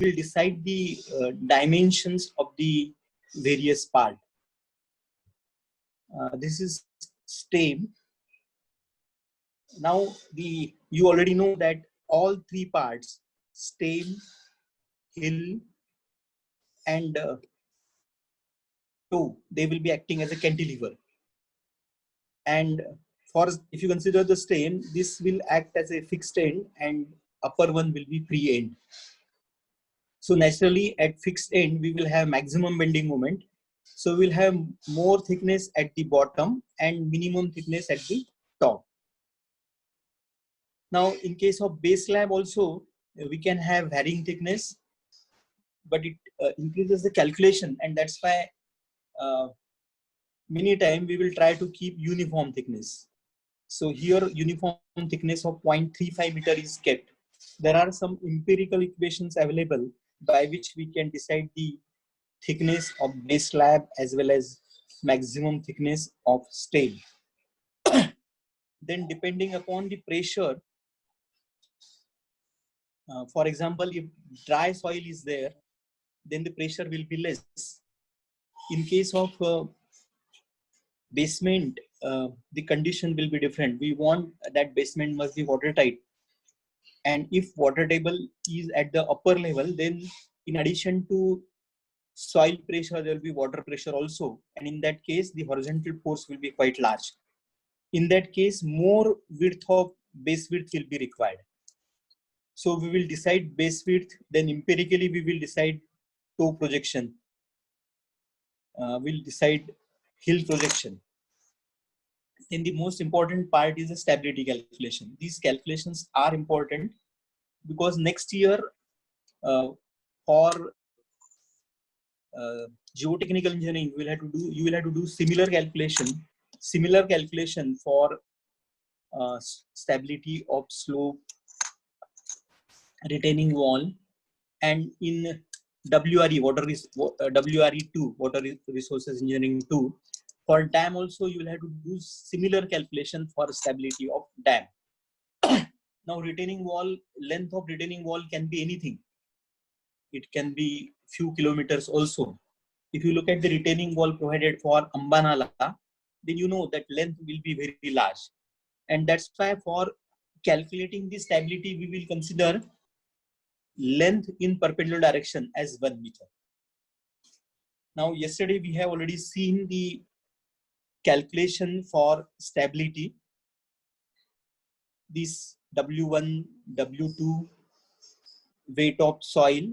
will decide the dimensions of the various part. This is stem. Now you already know that all three parts, stem, hill, and toe, they will be acting as a cantilever. And if you consider the stem, this will act as a fixed end and upper one will be free end. So naturally at fixed end, we will have maximum bending moment. So we'll have more thickness at the bottom and minimum thickness at the top. Now in case of base slab also, we can have varying thickness, but it increases the calculation, and that's why many times we will try to keep uniform thickness. So here uniform thickness of 0.35 meter is kept. There are some empirical equations available by which we can decide the thickness of base slab as well as maximum thickness of stem. Then depending upon the pressure, for example, if dry soil is there, then the pressure will be less. In case of basement, the condition will be different. We want that basement must be watertight. And if water table is at the upper level, then in addition to soil pressure, there will be water pressure also. And in that case, the horizontal force will be quite large. In that case, more width of base width will be required. So we will decide base width, then empirically we will decide toe projection. We'll decide hill projection. Then the most important part is the stability calculation. These calculations are important because next year for geotechnical engineering, you will have to do similar calculation for stability of slope, retaining wall, and in WRE, WRE2, Water Resources Engineering 2, for dam also you will have to do similar calculation for stability of dam. Now retaining wall, length of retaining wall can be anything. It can be few kilometers also. If you look at the retaining wall provided for Ambanala, then you know that length will be very large. And that's why for calculating the stability, we will consider length in perpendicular direction as 1 meter. Now, yesterday we have already seen the calculation for stability. This W1, W2, weight of soil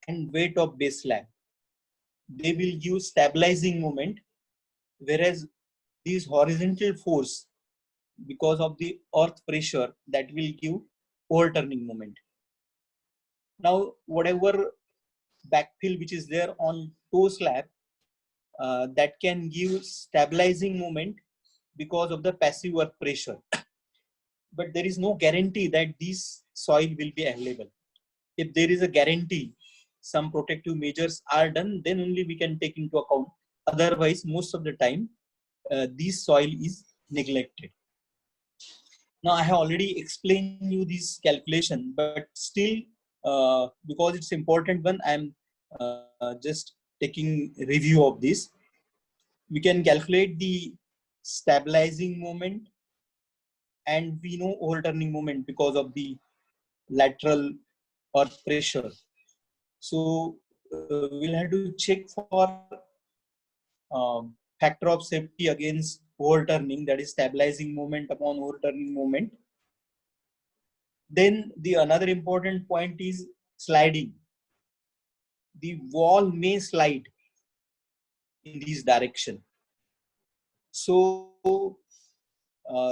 and weight of base slab. They will give stabilizing moment, whereas these horizontal force, because of the earth pressure, that will give overturning moment. Now, whatever backfill which is there on toe slab, that can give stabilizing moment because of the passive earth pressure. But there is no guarantee that this soil will be available. If there is a guarantee, some protective measures are done, then only we can take into account. Otherwise, most of the time, this soil is neglected. Now, I have already explained you this calculation, but still, because it's important one, I'm just taking review of this. We can calculate the stabilizing moment, and we know overturning moment because of the lateral earth pressure. So we'll have to check for factor of safety against overturning, that is stabilizing moment upon overturning moment. Then the another important point is sliding. The wall may slide in this direction. So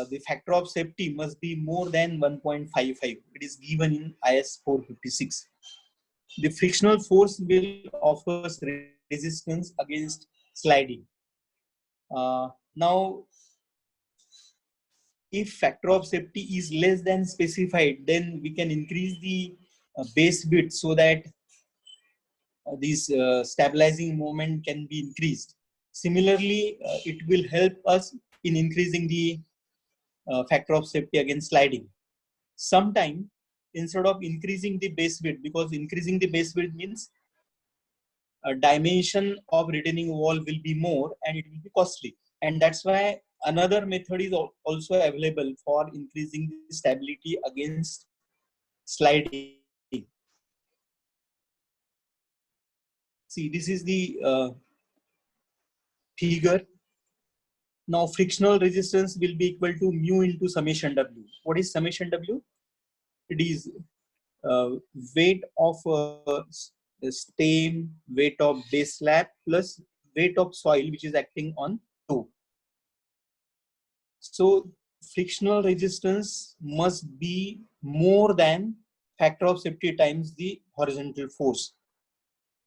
the factor of safety must be more than 1.55. It is given in IS 456. The frictional force will offer resistance against sliding. Now, if factor of safety is less than specified, then we can increase the base width so that this stabilizing moment can be increased. Similarly, it will help us in increasing the factor of safety against sliding. Sometime instead of increasing the base width, because increasing the base width means a dimension of retaining wall will be more and it will be costly. And that's why another method is also available for increasing the stability against sliding. See, this is the figure. Now frictional resistance will be equal to mu into summation W. What is summation W? It is weight of stem, weight of base slab plus weight of soil which is acting on toe. So frictional resistance must be more than factor of safety times the horizontal force.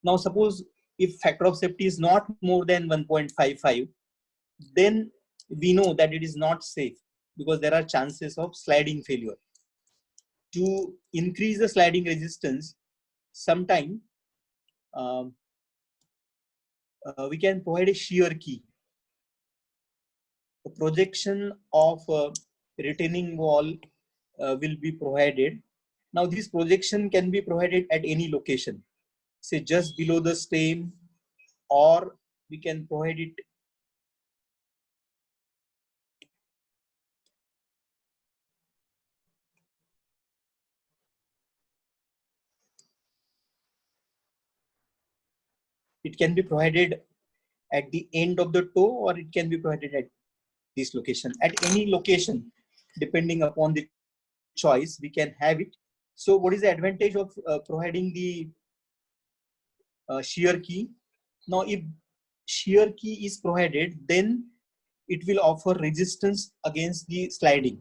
Now suppose if factor of safety is not more than 1.55, then we know that it is not safe because there are chances of sliding failure. To increase the sliding resistance, sometime we can provide a shear key. A projection of retaining wall will be provided. Now this projection can be provided at any location, say just below the stem, or we can provide it can be provided at the end of the toe, or it can be provided at this location. At any location, depending upon the choice, we can have it. So what is the advantage of providing the shear key? Now if shear key is provided, then it will offer resistance against the sliding.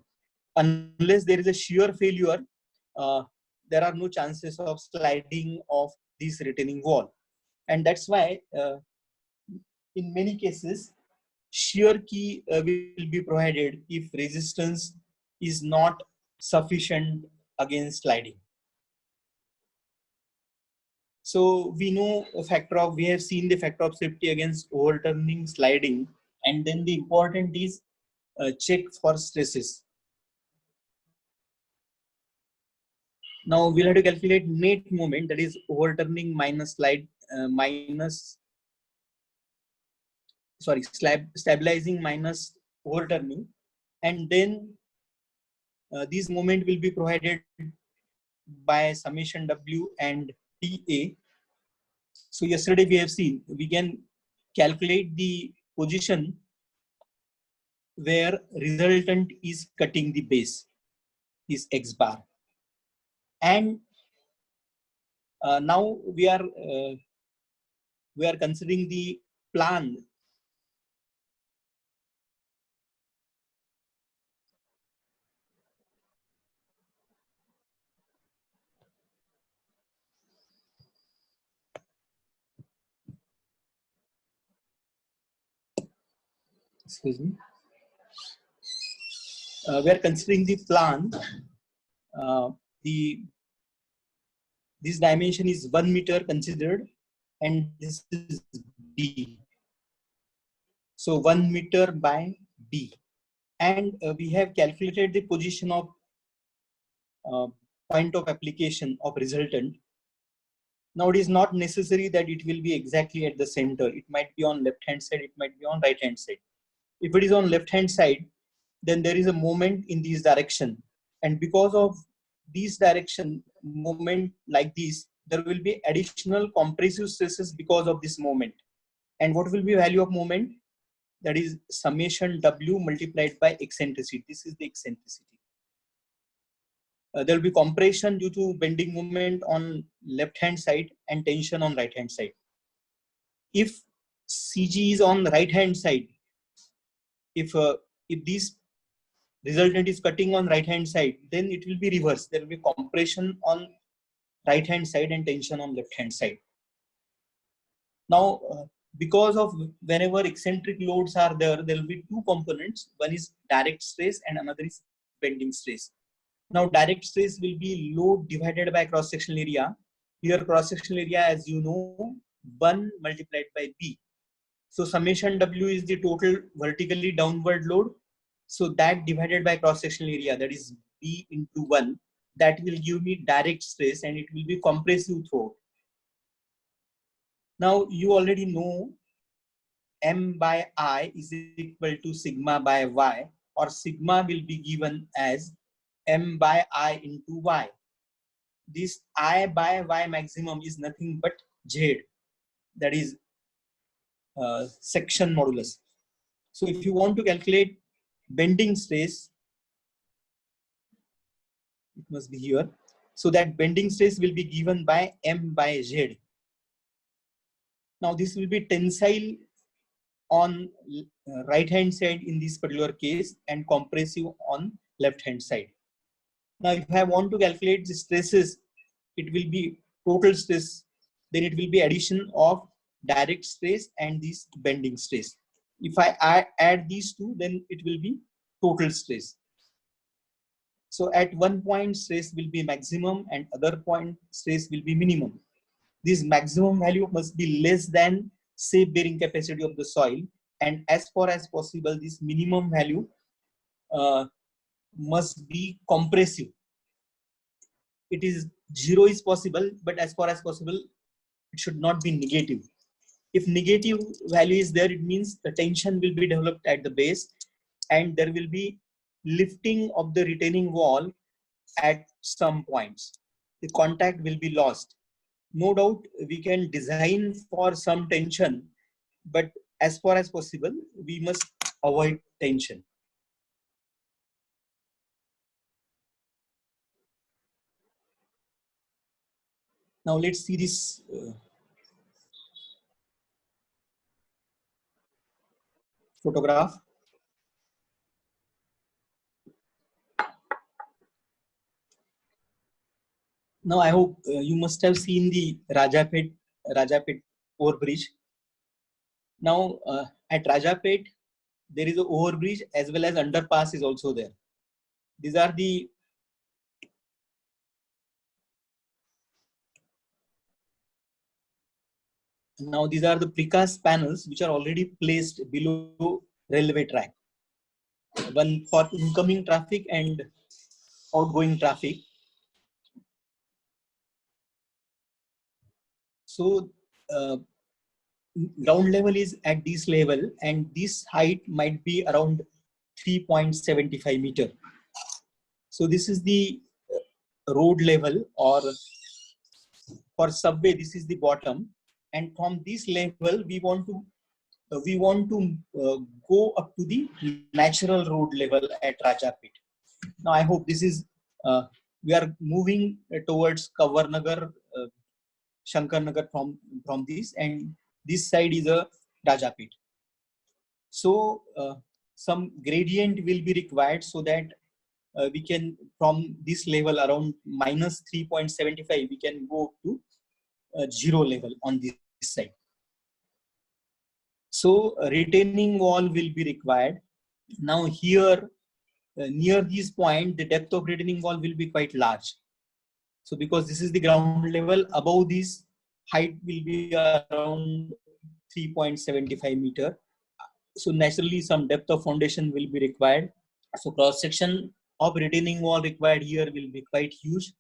Unless there is a shear failure, uh, there are no chances of sliding of this retaining wall. And that's why in many cases shear key will be provided if resistance is not sufficient against sliding. So we know a factor of, we have seen the factor of safety against overturning, sliding, and then the important is check for stresses. Now we'll have to calculate net moment, that is overturning minus stabilizing minus overturning, and then these moment will be provided by summation W and TA. So yesterday we have seen we can calculate the position where resultant is cutting the base, is X bar, and now we are considering the plan. Excuse me. We are considering the plan. The this dimension is 1 meter considered, and this is B. So 1 meter by B, and we have calculated the position of point of application of resultant. Now it is not necessary that it will be exactly at the center. It might be on left hand side, it might be on right hand side. If it is on left hand side, then there is a moment in this direction, and because of this direction moment like this, there will be additional compressive stresses because of this moment. And what will be value of moment? That is summation W multiplied by eccentricity. This is the eccentricity. There will be compression due to bending moment on left hand side and tension on right hand side. If CG is on the right hand side, if this resultant is cutting on right hand side, then it will be reversed. There will be compression on right hand side and tension on left hand side. Now because of whenever eccentric loads are there, there will be two components. One is direct stress and another is bending stress. Now direct stress will be load divided by cross sectional area. Here cross sectional area, as you know, 1 multiplied by B. So summation W is the total vertically downward load. So that divided by cross sectional area, that is B into 1. that will give me direct stress and it will be compressive throughout. Now you already know M by I is equal to sigma by Y, or sigma will be given as M by I into Y. This I by Y maximum is nothing but Z, that is section modulus. So if you want to calculate bending stress, it must be here. So that bending stress will be given by M by Z. Now this will be tensile on right hand side in this particular case and compressive on left hand side. Now if I want to calculate the stresses, it will be total stress, then it will be addition of direct stress and this bending stress. If I add these two, then it will be total stress. So at one point stress will be maximum and other point stress will be minimum. This maximum value must be less than safe bearing capacity of the soil, and as far as possible this minimum value must be compressive. It is 0 is possible, but as far as possible it should not be negative. If negative value is there, it means the tension will be developed at the base and there will be lifting of the retaining wall at some points. The contact will be lost. No doubt we can design for some tension, but as far as possible we must avoid tension. Now let's see this photograph. Now I hope you must have seen the Rajapet overbridge. Now at Rajapet there is an overbridge as well as underpass is also there. These are the precast panels which are already placed below railway track, one for incoming traffic and outgoing traffic. So ground level is at this level and this height might be around 3.75 meter. So this is the road level, or for subway this is the bottom, and from this level we want to go up to the natural road level at Rajapet. Now I hope this is we are moving towards Kavarnagar, Shankarnagar from this, and this side is a Rajapet. So some gradient will be required so that we can, from this level around minus 3.75, we can go to 0 level on this side. So retaining wall will be required. Now here near this point, the depth of retaining wall will be quite large. So because this is the ground level, above this height will be around 3.75 meter. So naturally some depth of foundation will be required. So cross section of retaining wall required here will be quite huge.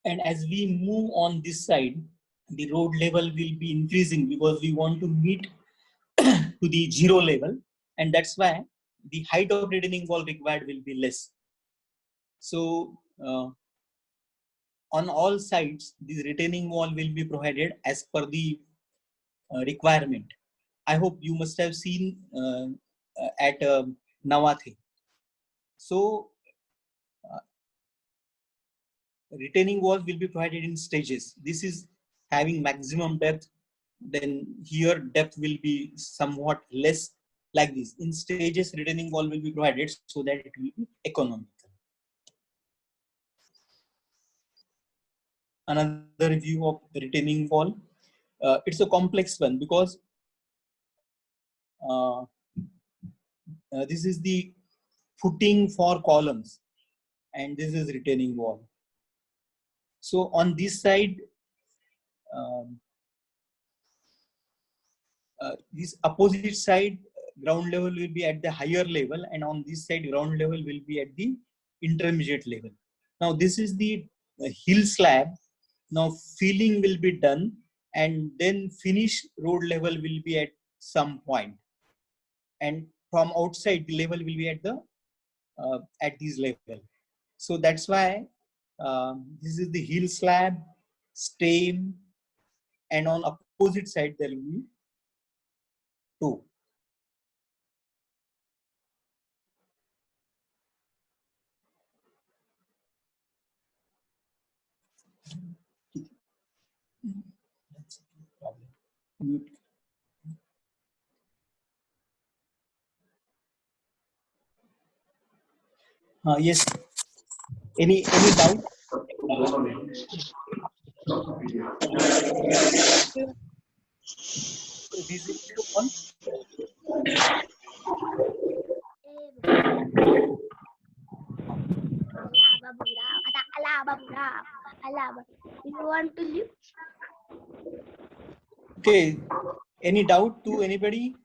And as we move on this side, the road level will be increasing because we want to meet to the 0 level, and that's why the height of retaining wall required will be less. So on all sides, this retaining wall will be provided as per the requirement. I hope you must have seen at Navathe. So retaining walls will be provided in stages. This is having maximum depth, then here depth will be somewhat less, like this. In stages, retaining wall will be provided so that it will be economical. Another view of the retaining wall. It's a complex one because this is the footing for columns and this is retaining wall. So on this side, this opposite side, ground level will be at the higher level, and on this side ground level will be at the intermediate level. Now this is the hill slab. Now filling will be done, and then finish road level will be at some point, and from outside the level will be at the at this level. So that's why this is the hill slab, stem, and on opposite side there will be two. That's a problem. Mute. Yes. Any doubt? This is one. You want to leave? Okay. Any doubt to anybody?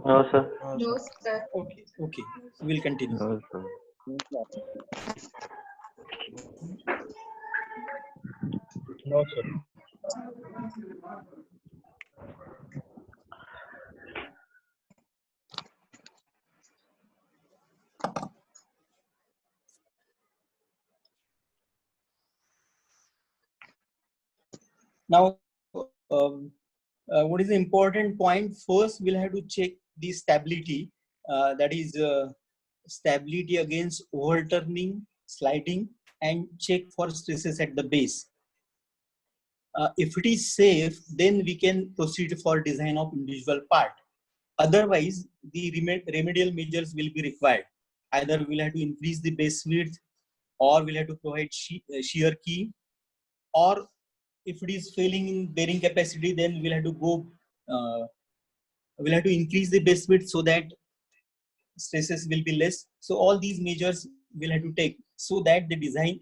No, sir. No, sir. Okay. Okay. We'll continue. No, sir. No, sir. Now, what is the important point? First, we'll have to check the stability. That is stability against overturning, sliding, and check for stresses at the base. If it is safe, then we can proceed for design of individual part. Otherwise, the remedial measures will be required. Either we'll have to increase the base width, or we'll have to provide shear key, or if it is failing in bearing capacity, then we'll have to go we'll have to increase the base width so that stresses will be less. So all these measures we'll have to take so that the design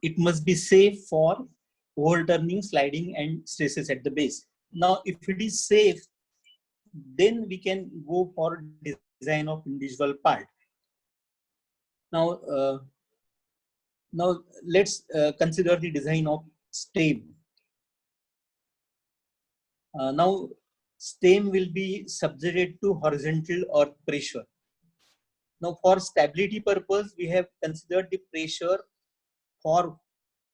it must be safe for overturning, sliding, and stresses at the base. Now if it is safe, then we can go for design of individual part. Now now let's consider the design of stem. Now stem will be subjected to horizontal earth pressure. Now for stability purpose, we have considered the pressure for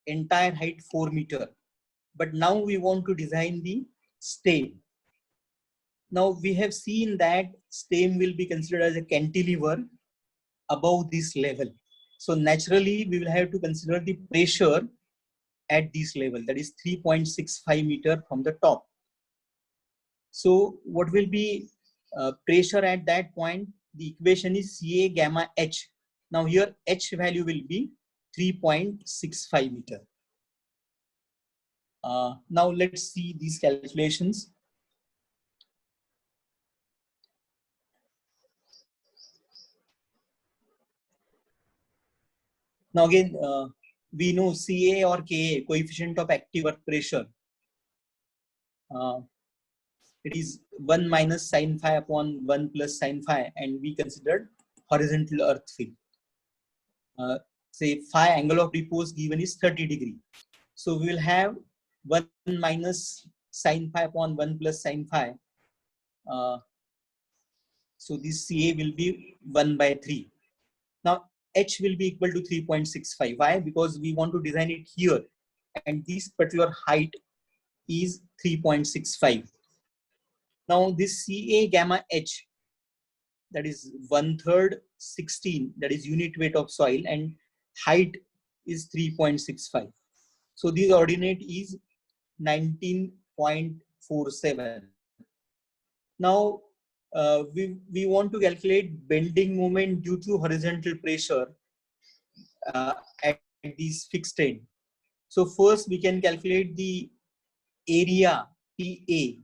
entire height 4 meter. But now we want to design the stem. Now we have seen that stem will be considered as a cantilever above this level. So naturally we will have to consider the pressure at this level, that is 3.65 meter from the top. So what will be pressure at that point? The equation is Ca gamma H. Now here H value will be 3.65 meter. Now let's see these calculations. Now again, we know Ca or Ka, coefficient of active earth pressure. It is 1 minus sin phi upon 1 plus sin phi, and we considered horizontal earth fill. Say phi angle of repose given is 30 degree. So we will have 1 minus sin phi upon 1 plus sin phi. So this Ca will be 1 by 3. Now H will be equal to 3.65. Why? Because we want to design it here, and this particular height is 3.65. Now this Ca gamma H, that is 1/3 16, that is unit weight of soil, and height is 3.65. So this ordinate is 19.47. Now we want to calculate bending moment due to horizontal pressure at this fixed end. So first we can calculate the area PA,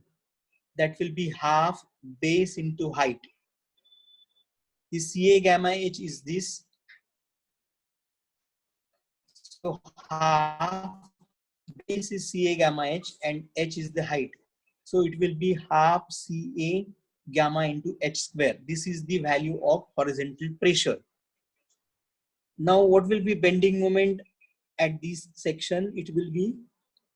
that will be half base into height. The Ca gamma H is this. So half base is Ca gamma H and H is the height. So it will be half Ca gamma into h square. This is the value of horizontal pressure. Now what will be bending moment at this section? It will be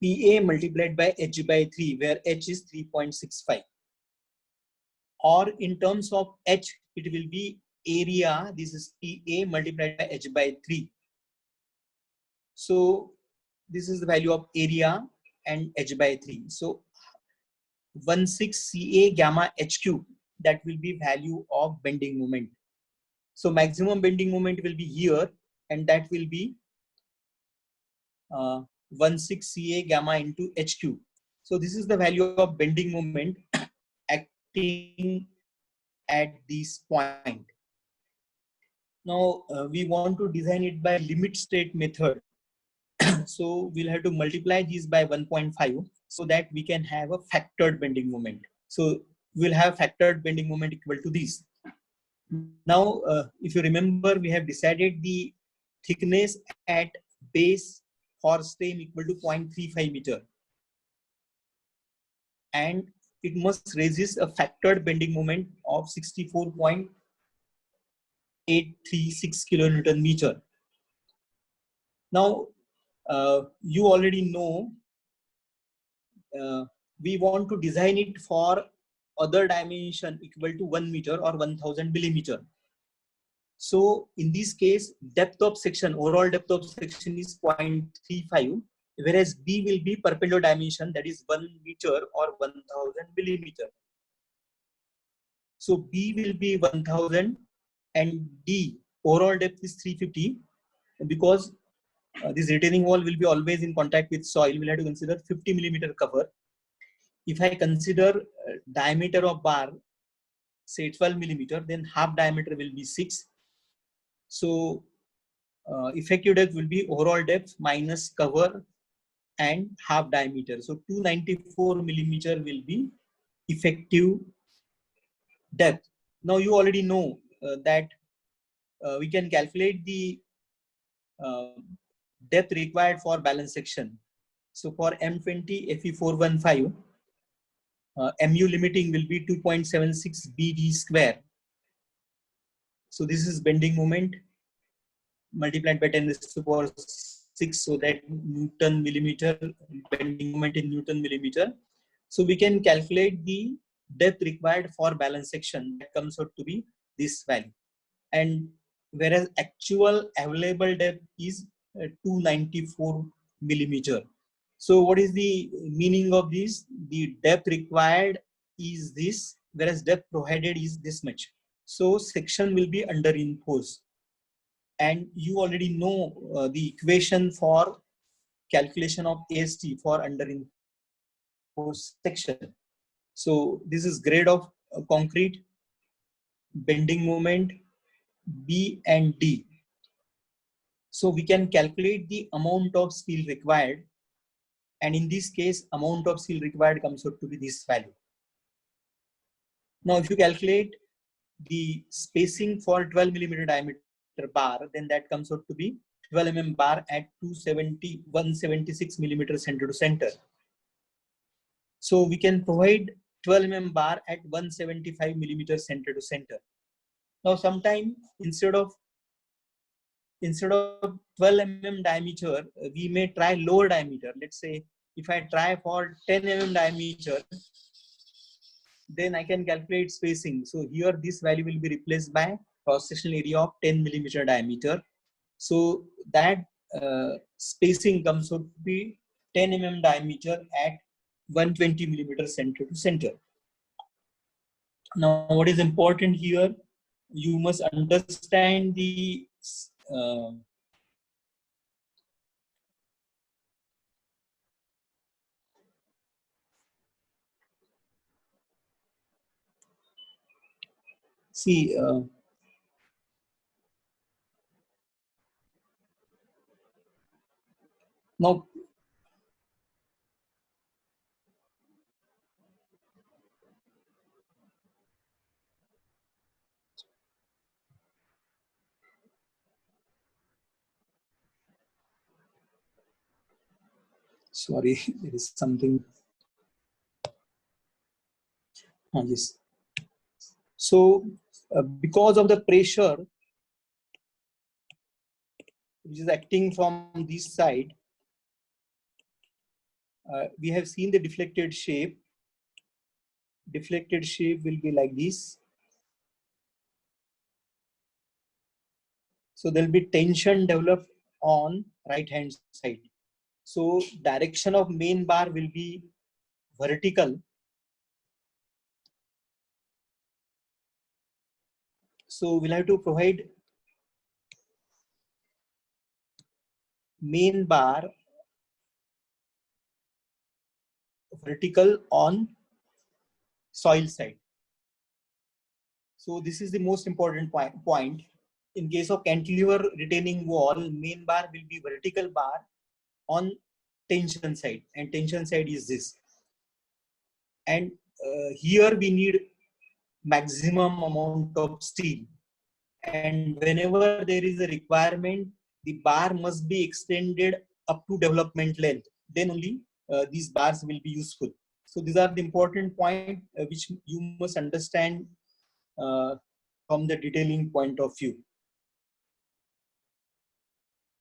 PA multiplied by h by 3, where h is 3.65. Or in terms of h, it will be area. This is PA multiplied by h by 3. So this is the value of area and h by 3. So 16 Ca gamma h cube, that will be value of bending moment. So maximum bending moment will be here, and that will be 16 Ca gamma into h cube. So this is the value of bending moment acting at this point. Now we want to design it by limit state method. So we'll have to multiply these by 1.5 so that we can have a factored bending moment. So we'll have factored bending moment equal to this. Now, if you remember, we have decided the thickness at base for stem equal to 0.35 meter. And it must resist a factored bending moment of 64.836 kilonewton meter. Now, you already know we want to design it for other dimension equal to 1 meter or 1000 millimeter. So in this case, depth of section, overall depth of section is 0.35, whereas B will be perpendicular dimension, that is 1 meter or 1000 millimeter. So B will be 1000 and D overall depth is 350, because this retaining wall will be always in contact with soil. We'll have to consider 50 millimeter cover. If I consider diameter of bar, say 12 millimeter, then half diameter will be 6. So effective depth will be overall depth minus cover and half diameter. So 294 millimeter will be effective depth. Now you already know that we can calculate the depth required for balance section. So for M20 Fe415, MU limiting will be 2.76 BD square. So this is bending moment multiplied by 10 raised to the power 6, so that Newton millimeter, bending moment in Newton millimeter. So we can calculate the depth required for balance section. That comes out to be this value. And whereas actual available depth is 294 millimeter. So what is the meaning of this? The depth required is this, whereas depth provided is this much. So section will be under reinforced. And you already know the equation for calculation of AST for under reinforced section. So this is grade of concrete, bending moment B and D. So we can calculate the amount of steel required, and in this case amount of steel required comes out to be this value. Now if you calculate the spacing for 12 millimeter diameter bar, then that comes out to be 12 mm bar at 176 millimeter center to center. So we can provide 12 mm bar at 175 millimeter center to center. Now sometime instead of 12 mm diameter, we may try lower diameter. Let's say if I try for 10 mm diameter, then I can calculate spacing. So here this value will be replaced by cross-sectional area of 10 millimeter diameter. So that spacing comes out to be 10 mm diameter at 120 millimeter center to center. Now what is important here, you must understand the see now sorry, there is something. Yes. So because of the pressure which is acting from this side, we have seen the deflected shape. Deflected shape will be like this. So there will be tension developed on right hand side. So direction of main bar will be vertical. So we'll have to provide main bar vertical on soil side. So this is the most important point. In case of cantilever retaining wall, main bar will be vertical bar on tension side, and tension side is this. And here we need maximum amount of steel. And whenever there is a requirement, the bar must be extended up to development length. Then only these bars will be useful. So these are the important points which you must understand from the detailing point of view.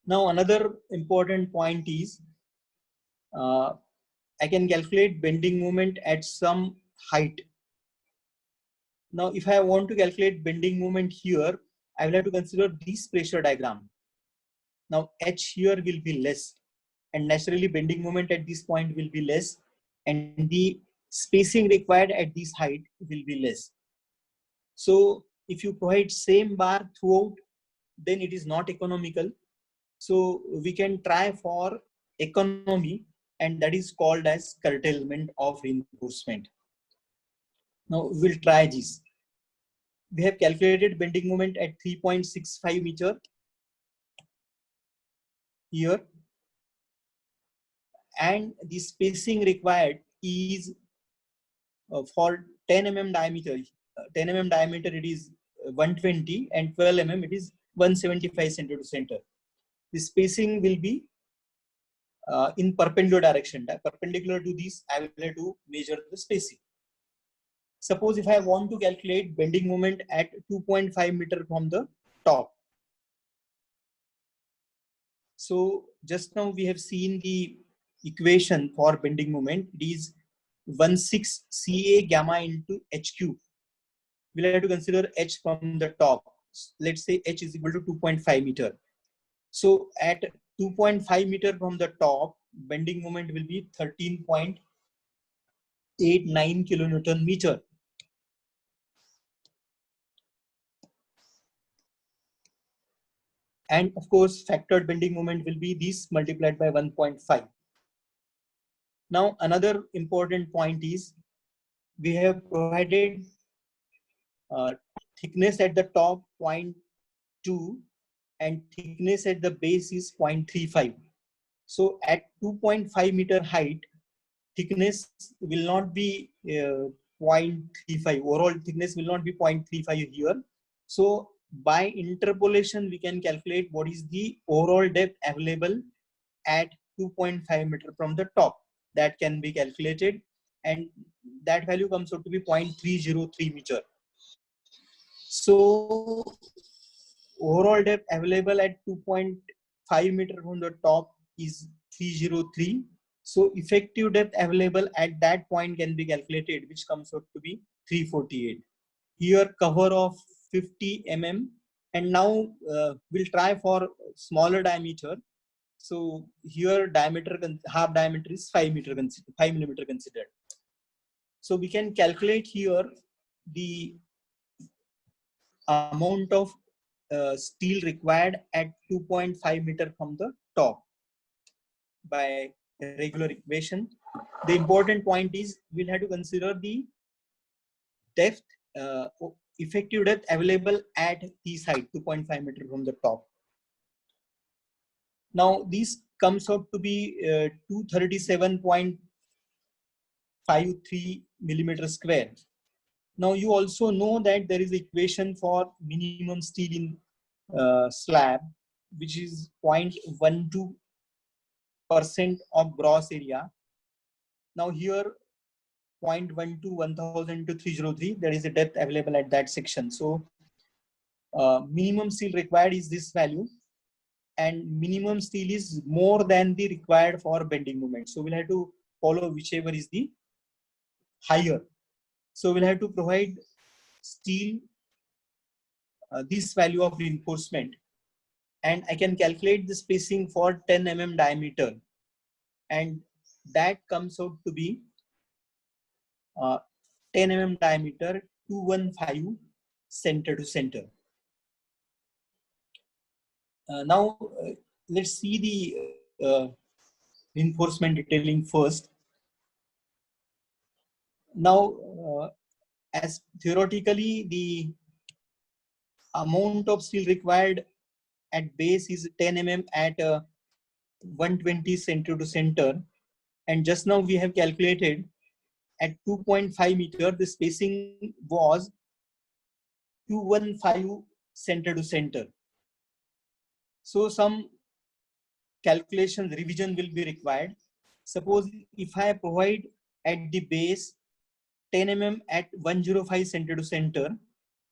Now another important point is I can calculate bending moment at some height. Now if I want to calculate bending moment here, I will have to consider this pressure diagram. Now H here will be less, and naturally bending moment at this point will be less, and the spacing required at this height will be less. So if you provide same bar throughout, then it is not economical. So we can try for economy, and that is called as curtailment of reinforcement. Now we'll try this. We have calculated bending moment at 3.65 meter here, and the spacing required is for 10 mm diameter. 10 mm diameter it is 120, and 12 mm it is 175 center to center. The spacing will be in perpendicular direction. Perpendicular to this, I will have to measure the spacing. Suppose if I want to calculate bending moment at 2.5 meter from the top. So just now we have seen the equation for bending moment. It is 16 Ca gamma into h cube. We'll have to consider h from the top. Let's say h is equal to 2.5 meter. So at 2.5 meter from the top, bending moment will be 13.89 kilonewton meter. And of course, factored bending moment will be this multiplied by 1.5. Now, another important point is we have provided thickness at the top 0.2 and thickness at the base is 0.35. So at 2.5 meter height, thickness will not be 0.35. Overall thickness will not be 0.35 here. So by interpolation, we can calculate what is the overall depth available at 2.5 meter from the top. That can be calculated, and that value comes out to be 0.303 meter. So overall depth available at 2.5 meter from the top is 303. So effective depth available at that point can be calculated, which comes out to be 348. Here cover of 50 mm, and now we'll try for smaller diameter. So here diameter, half diameter is 5 millimeter considered. So we can calculate here the amount of steel required at 2.5 meter from the top by regular equation. The important point is we'll have to consider the depth, effective depth available at this height, 2.5 meter from the top. Now this comes out to be 237.53 millimeter square. Now you also know that there is equation for minimum steel in slab, which is 0.12% of gross area. Now here 0.1 to 1000 to 303. There is a depth available at that section. So minimum steel required is this value, and minimum steel is more than the required for bending moment. So we'll have to follow whichever is the higher. So we'll have to provide steel this value of reinforcement, and I can calculate the spacing for 10 mm diameter, and that comes out to be 10 mm diameter, 215 center to center. Now let's see the reinforcement detailing first. Now as theoretically the amount of steel required at base is 10 mm at 120 center to center, and just now we have calculated at 2.5 meter the spacing was 215 center to center. So some calculation revision will be required. Suppose if I provide at the base 10 mm at 105 center to center,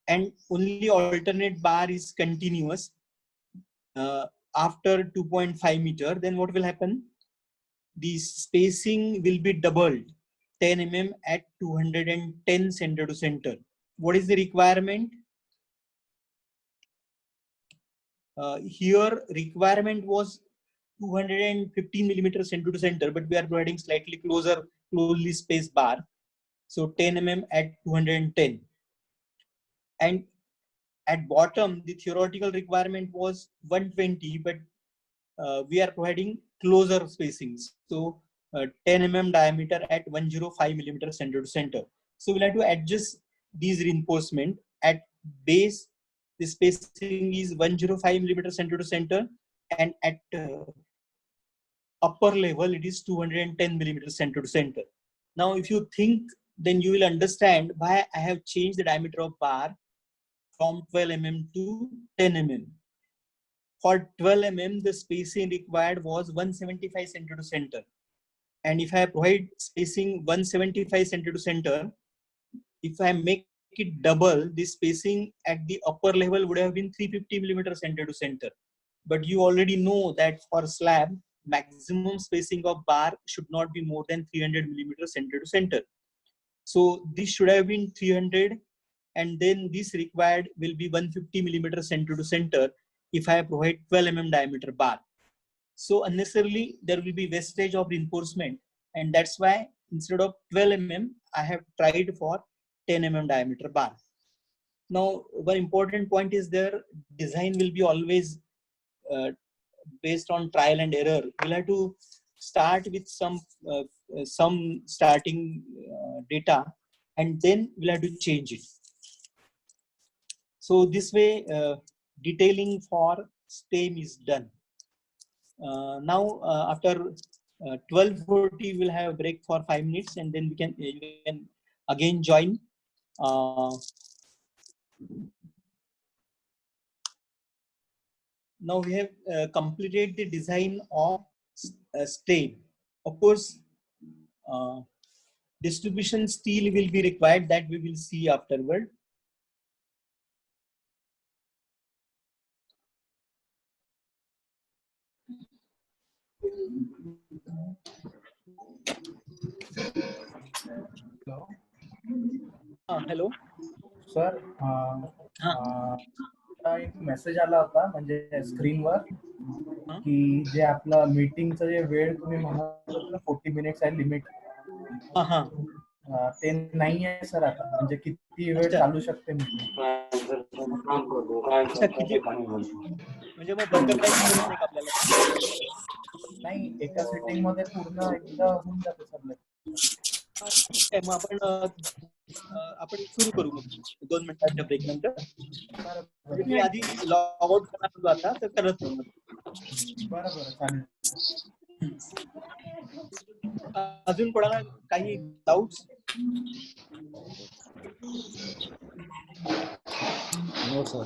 and only alternate bar is continuous after 2.5 meter, then what will happen? The spacing will be doubled, 10 mm at 210 center to center. What is the requirement? Here requirement was 215 millimeter center to center, but we are providing slightly closely spaced bar. So 10 mm at 210. And at bottom, the theoretical requirement was 120, but we are providing closer spacings. So 10 mm diameter at 105 millimeter center to center. So we'll have to adjust these reinforcement. At base, the spacing is 105 millimeter center to center, and at upper level, it is 210 millimeter center to center. Now, if you think, then you will understand why I have changed the diameter of bar from 12 mm to 10 mm. For 12 mm, the spacing required was 175 center to center. And if I provide spacing 175 center to center, if I make it double, the spacing at the upper level would have been 350 millimeter center to center. But you already know that for slab, maximum spacing of bar should not be more than 300 millimeter center to center. So this should have been 300, and then this required will be 150 millimeter center to center if I provide 12 mm diameter bar. So unnecessarily there will be wastage of reinforcement, and that's why instead of 12 mm I have tried for 10 mm diameter bar. Now one important point is there, design will be always based on trial and error. We'll have to start with some starting data, and then we'll have to change it. So this way detailing for stem is done. Now after 12:40 we'll have a break for 5 minutes, and then you can again join. Now we have completed the design of stem. Of course, distribution steel will be required, that we will see afterward. Hello hello. Sir एक message आला होता म्हणजे स्क्रीनवर की जे आपलं मीटिंगचं जे वेळ तुम्ही म्हणत होता ना 40 मिनिट्स आहे लिमिट ते नाही आहे सर आता, म्हणजे किती वेळ चालू शकते मीटिंग? अच्छा, किती म्हणजे मग बंद करायची गरज नाही का आपल्याला? नाही, एका सिटिंग मध्ये पूर्ण एकदा होऊन जाते सर. ठीक आहे, मग आपण सुरू करू मग 2 मिनिटाच्या ब्रेक नंतर. म्हणजे मी आधी लॉग आउट करणार आता, तर करत नाही. बरं चालेल. अजून कोणाला काही doubts? No sir.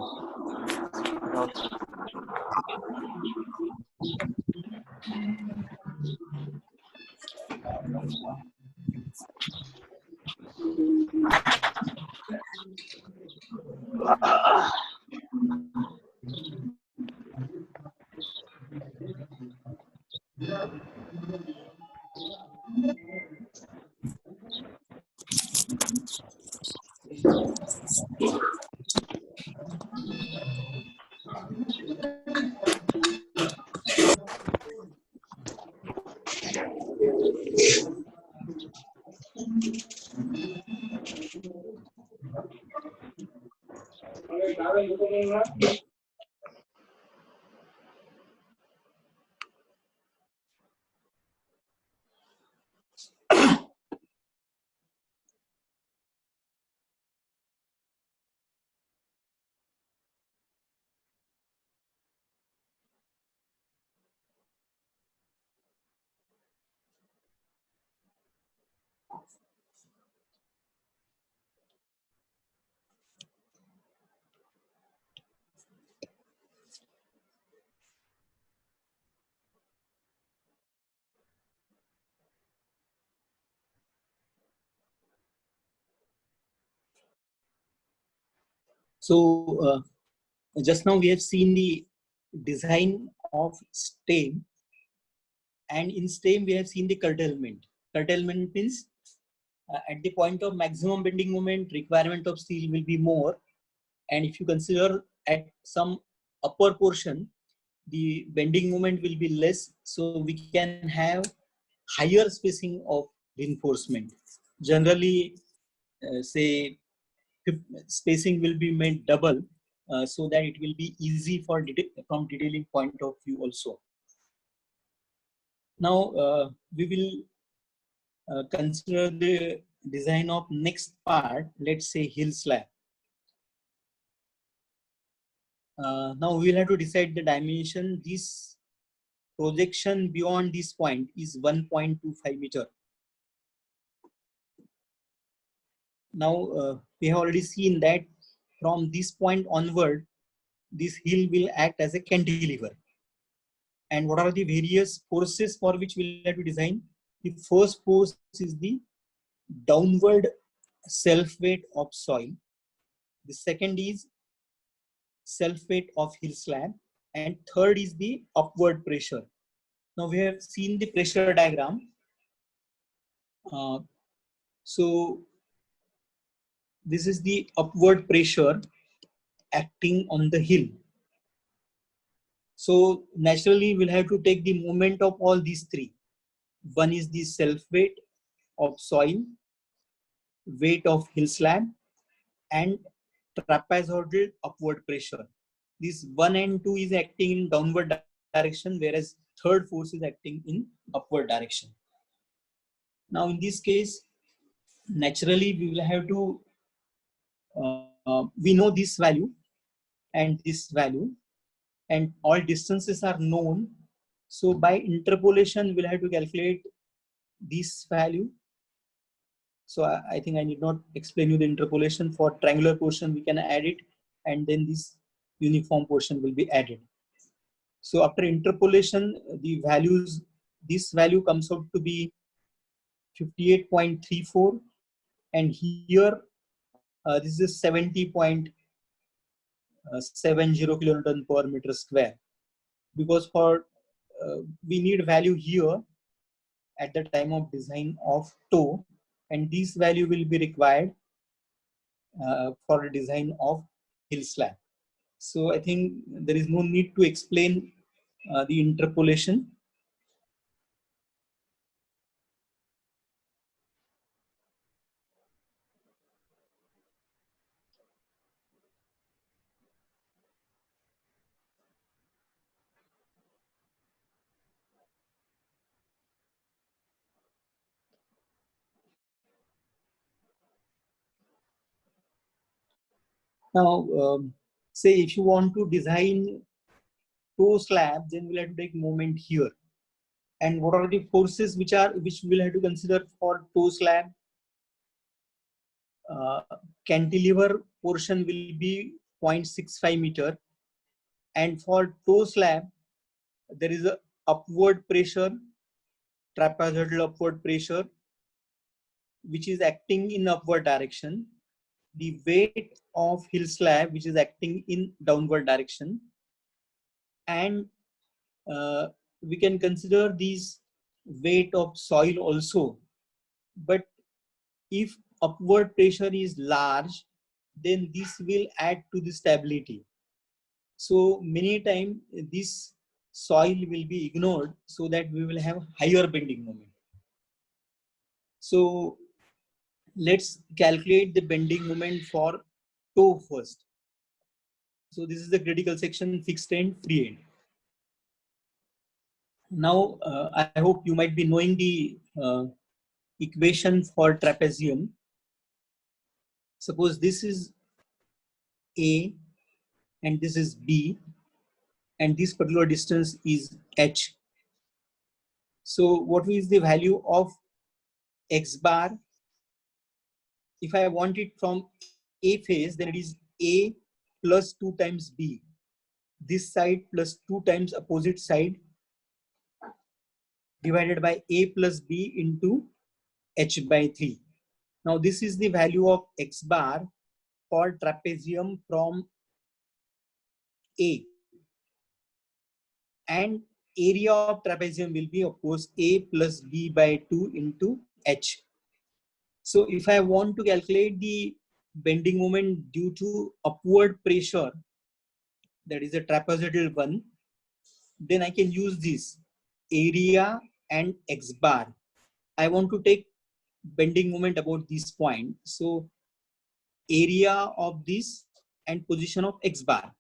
So just now we have seen the design of stem, and in stem we have seen the curtailment. Curtailment means at the point of maximum bending moment, requirement of steel will be more, and if you consider at some upper portion, the bending moment will be less, so we can have higher spacing of reinforcement. Generally, say spacing will be made double, so that it will be easy for from detailing point of view also. Now we will consider the design of next part, let's say hill slab. Now we'll have to decide the dimension. This projection beyond this point is 1.25 meter. Now we have already seen that from this point onward, this hill will act as a cantilever. And what are the various forces for which we'll have to design? The first force is the downward self weight of soil. The second is self weight of hill slab, and third is the upward pressure. Now we have seen the pressure diagram. So this is the upward pressure acting on the hill. So naturally we'll have to take the moment of all these three. One is the self weight of soil, weight of hill slab, and trapezoidal upward pressure. This 1 and 2 is acting in downward direction, whereas third force is acting in upward direction. Now in this case, naturally we will have to, we know this value and this value, and all distances are known. So by interpolation, we'll have to calculate this value. So I think I need not explain you the interpolation. For triangular portion, we can add it, and then this uniform portion will be added. So after interpolation, the values, this value comes out to be 58.34, and here this is 70.70 kilonewton per meter square. Because for we need value here at the time of design of toe, and this value will be required for the design of hill slab. So I think there is no need to explain the interpolation. Now, say if you want to design toe slab, then we'll have to take moment here. And what are the forces which we'll have to consider for toe slab? Cantilever portion will be 0.65 meter, and for toe slab there is a upward pressure, trapezoidal upward pressure, which is acting in upward direction. the weight of hill slab which is acting in downward direction, and we can consider these weight of soil also. But if upward pressure is large, then this will add to the stability. So many times this soil will be ignored so that we will have higher bending moment. So let's calculate the bending moment for toe first. So this is the critical section, fixed end, free end. Now I hope you might be knowing the equation for trapezium. Suppose this is A and this is B, and this particular distance is H. So what is the value of X bar? If I want it from A phase, then it is A plus 2 times B. This side plus 2 times opposite side divided by A plus B into H by 3. Now this is the value of X bar for trapezium from A. And area of trapezium will be, of course, A plus B by 2 into H. So if I want to calculate the bending moment due to upward pressure, that is a trapezoidal one, then I can use this area and X bar. I want to take bending moment about this point. So area of this and position of X bar.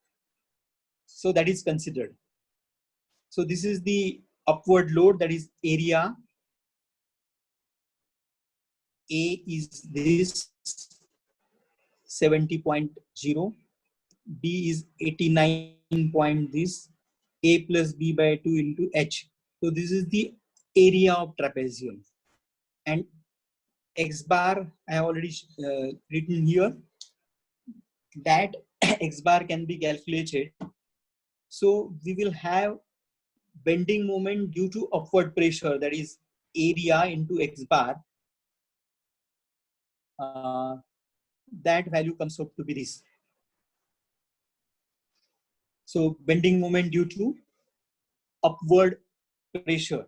So that is considered. So this is the upward load, that is area. A is this 70.0, B is 89 point this, A plus B by 2 into H. So this is the area of trapezium. And X bar I have already written here. That X bar can be calculated. So we will have bending moment due to upward pressure, that is area into X bar. That value comes out to be this. So bending moment due to upward pressure.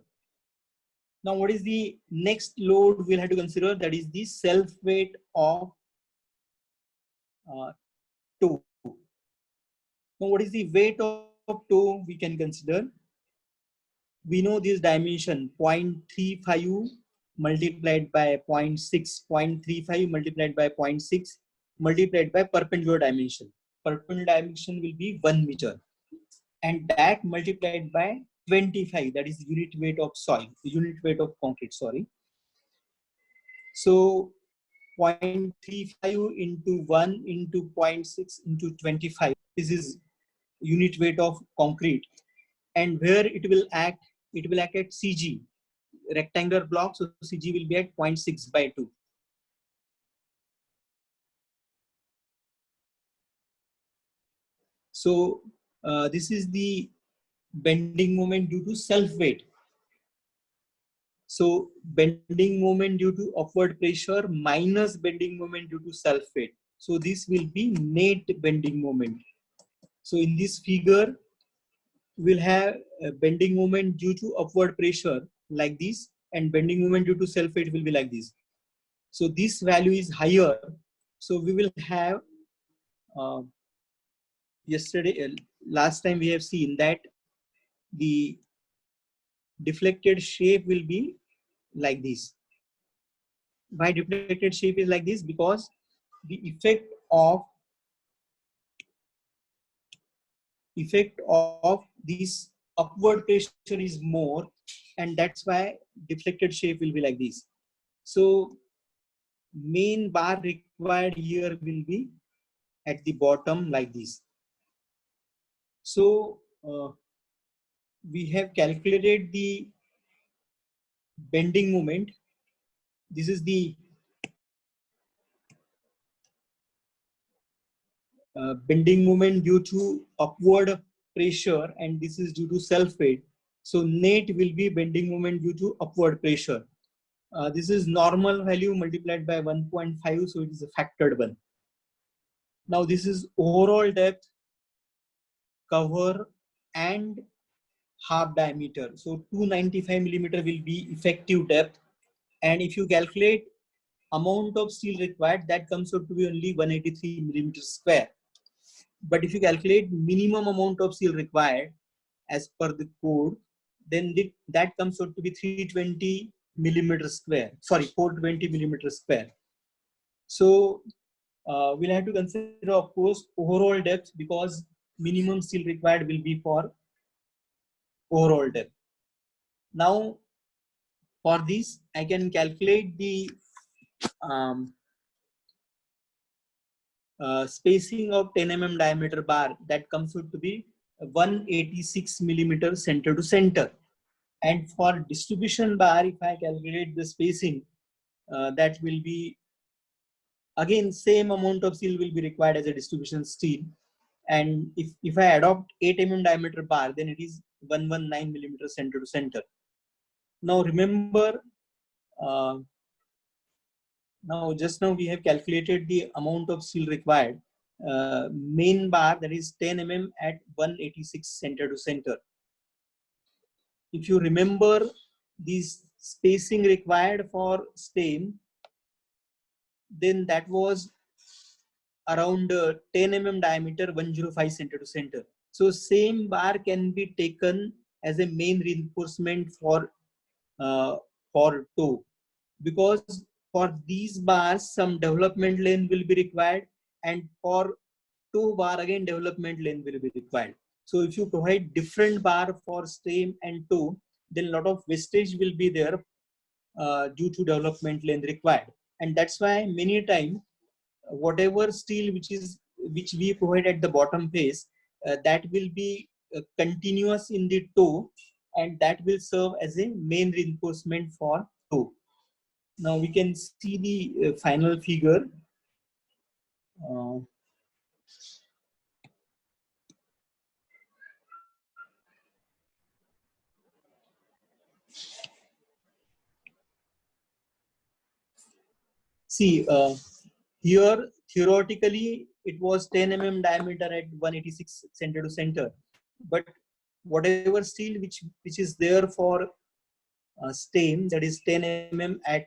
Now what is the next load we'll have to consider? That is the self weight of toe. Now what is the weight of toe we can consider? We know this dimension 0.35 multiplied by 0.6, 0.35 multiplied by 0.6 multiplied by perpendicular dimension. Perpendicular dimension will be 1 meter, and that multiplied by 25, that is unit weight of soil, unit weight of concrete, sorry. So 0.35 into 1 into 0.6 into 25, this is unit weight of concrete. And where it will act at CG, rectangular block, so CG will be at 0.6 by 2. So this is the bending moment due to self weight. So bending moment due to upward pressure minus bending moment due to self weight. So this will be net bending moment. So in this figure, we'll have a bending moment due to upward pressure like this, and bending moment due to self weight will be like this. So this value is higher. So we will have last time we have seen that the deflected shape will be like this. Why deflected shape is like this? Because the effect of this upward pressure is more, and that's why deflected shape will be like this. So main bar required here will be at the bottom like this. So we have calculated the bending moment. This is the bending moment due to upward pressure, and this is due to self weight. So net will be bending moment due to upward pressure. This is normal value multiplied by 1.5, so it is a factored one. Now this is overall depth, cover, and half diameter. So 295 millimeter will be effective depth. And if you calculate amount of steel required, that comes out to be only 183 millimeters square. But if you calculate minimum amount of steel required as per the code, then that comes out to be 320 millimeters square. Sorry, 420 millimeters square. So we'll have to consider, of course, overall depth, because minimum steel required will be for overall depth. Now, for this, I can calculate the spacing of 10 mm diameter bar. That comes out to be 186 millimeter center to center. And for distribution bar, if I calculate the spacing, that will be again same amount of steel will be required as a distribution steel. And if I adopt 8 mm diameter bar, then it is 119 millimeter center to center. Now remember, just now we have calculated the amount of steel required. Main bar, that is 10 mm at 186 center to center. If you remember this spacing required for stem, then that was around 10 mm diameter, 105 center to center. So same bar can be taken as a main reinforcement for toe, because for these bars some development length will be required, and for toe bar again development length will be required. So if you provide different bar for stem and toe, then a lot of wastage will be there due to development length required. And that's why many times whatever steel which we provide at the bottom face, that will be continuous in the toe, and that will serve as a main reinforcement for toe. Now we can see the final figure. Uh, See, here theoretically it was 10 mm diameter at 186 center to center, but whatever steel which is there for stem, that is 10 mm at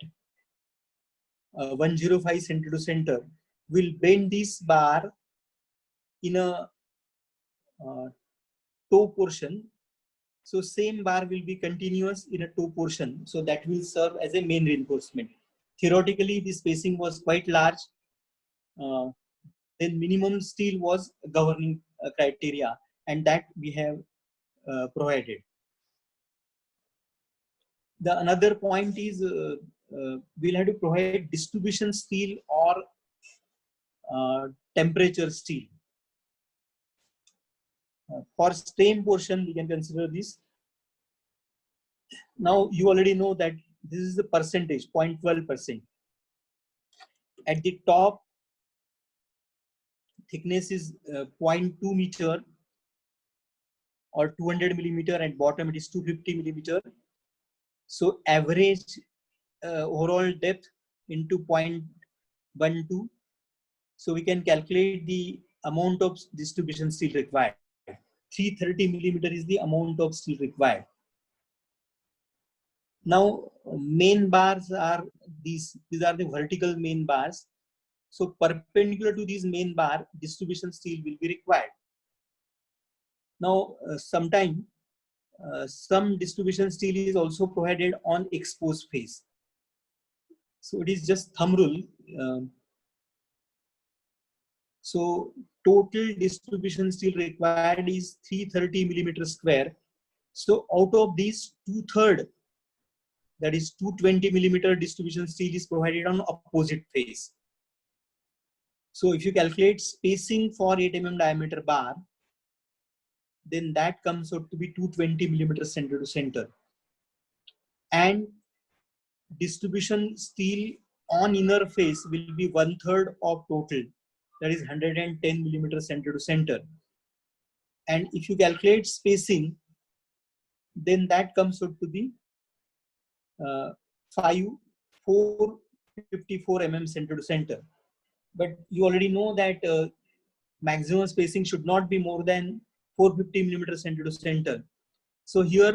105 center to center, will bend this bar in a toe portion. So same bar will be continuous in a toe portion, so that will serve as a main reinforcement. Theoretically, the spacing was quite large. Then minimum steel was governing criteria, and that we have provided. The another point is we'll have to provide distribution steel or temperature steel. For stem portion, we can consider this. Now you already know that this is the percentage, 0.12%. At the top, thickness is 0.2 meter or 200 millimeter, and bottom it is 250 millimeter. So average overall depth into 0.12. So we can calculate the amount of distribution steel required. 330 millimeter is the amount of steel required. Now main bars are these are the vertical main bars. So perpendicular to these main bar, distribution steel will be required. Now sometime some distribution steel is also provided on exposed face. So it is just thumb rule. So total distribution steel required is 330 millimeter square. So out of these, 2/3, that is 220 millimeter distribution steel, is provided on opposite face. So if you calculate spacing for 8 mm diameter bar, then that comes out to be 220 millimeter center to center. And distribution steel on inner face will be 1/3 of total, that is 110 millimeter center to center. And if you calculate spacing, then that comes out to be 454 mm center to center. But you already know that maximum spacing should not be more than 450 millimeter center to center. So here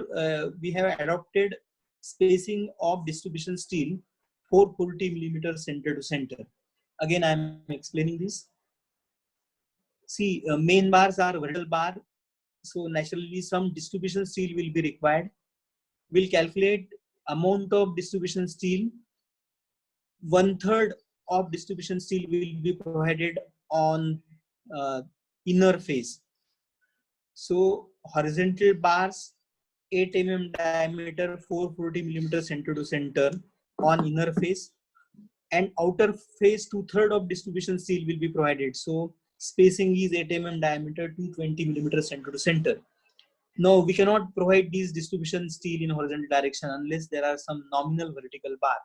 we have adopted spacing of distribution steel 440 millimeter center to center. Again, I am explaining this. See, main bars are vertical bar, so naturally some distribution steel will be required. We'll calculate amount of distribution steel. 1/3 of distribution steel will be provided on inner face. So horizontal bars 8 mm diameter, 440 millimeter center to center on inner face, and outer face 2/3 of distribution steel will be provided. So spacing is 8 mm diameter, 220 millimeter center to center. Now we cannot provide these distribution steel in horizontal direction unless there are some nominal vertical bar.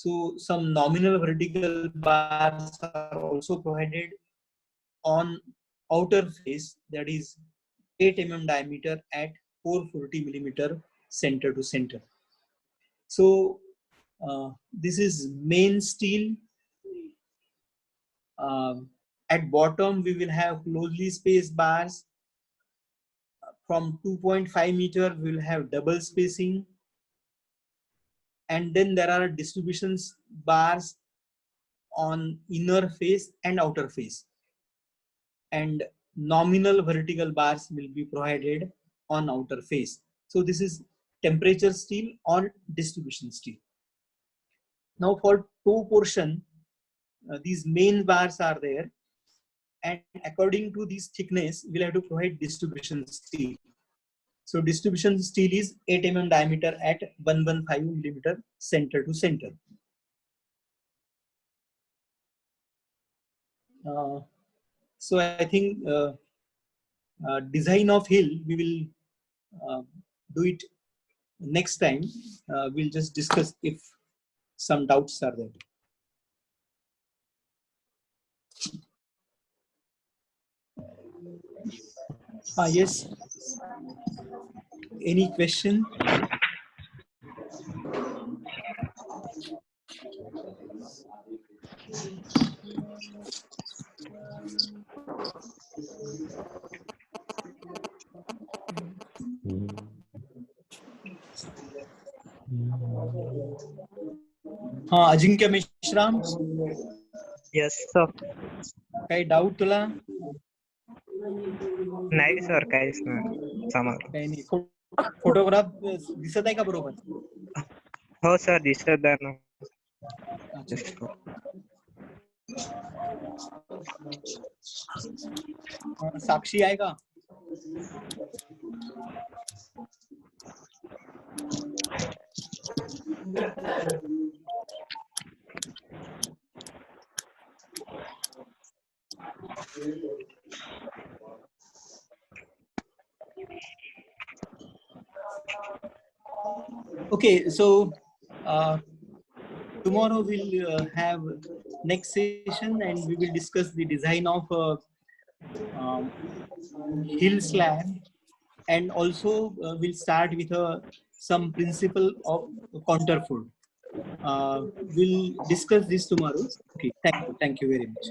So some nominal vertical bars are also provided on outer face, that is 8 mm diameter at 440 millimeter center to center. So this is main steel. At bottom we will have closely spaced bars. From 2.5 meter we will have double spacing, and then there are distributions bars on inner face and outer face, and nominal vertical bars will be provided on outer face. So this is temperature steel or distribution steel. Now for toe portion, these main bars are there, and according to this thickness we'll have to provide distribution steel. So distribution steel is 8 mm diameter at 115 millimeter center to center. So I think design of hill we will do it next time. We'll just discuss if some doubts are there. Yes. Any question? Ajinkya Meshram. Yes, sir. काही doubt तुला? नाही sir, काहीच नाही समोर. काही नाही. Photograph दिसत आहे का बरोबर? हो सर, दिसत आहे ना. साक्षी आहे का? Okay, so tomorrow we'll have next session and we will discuss the design of hill slab, and also we'll start with some principle of counterfoil. We'll discuss this tomorrow. Okay, thank you very much.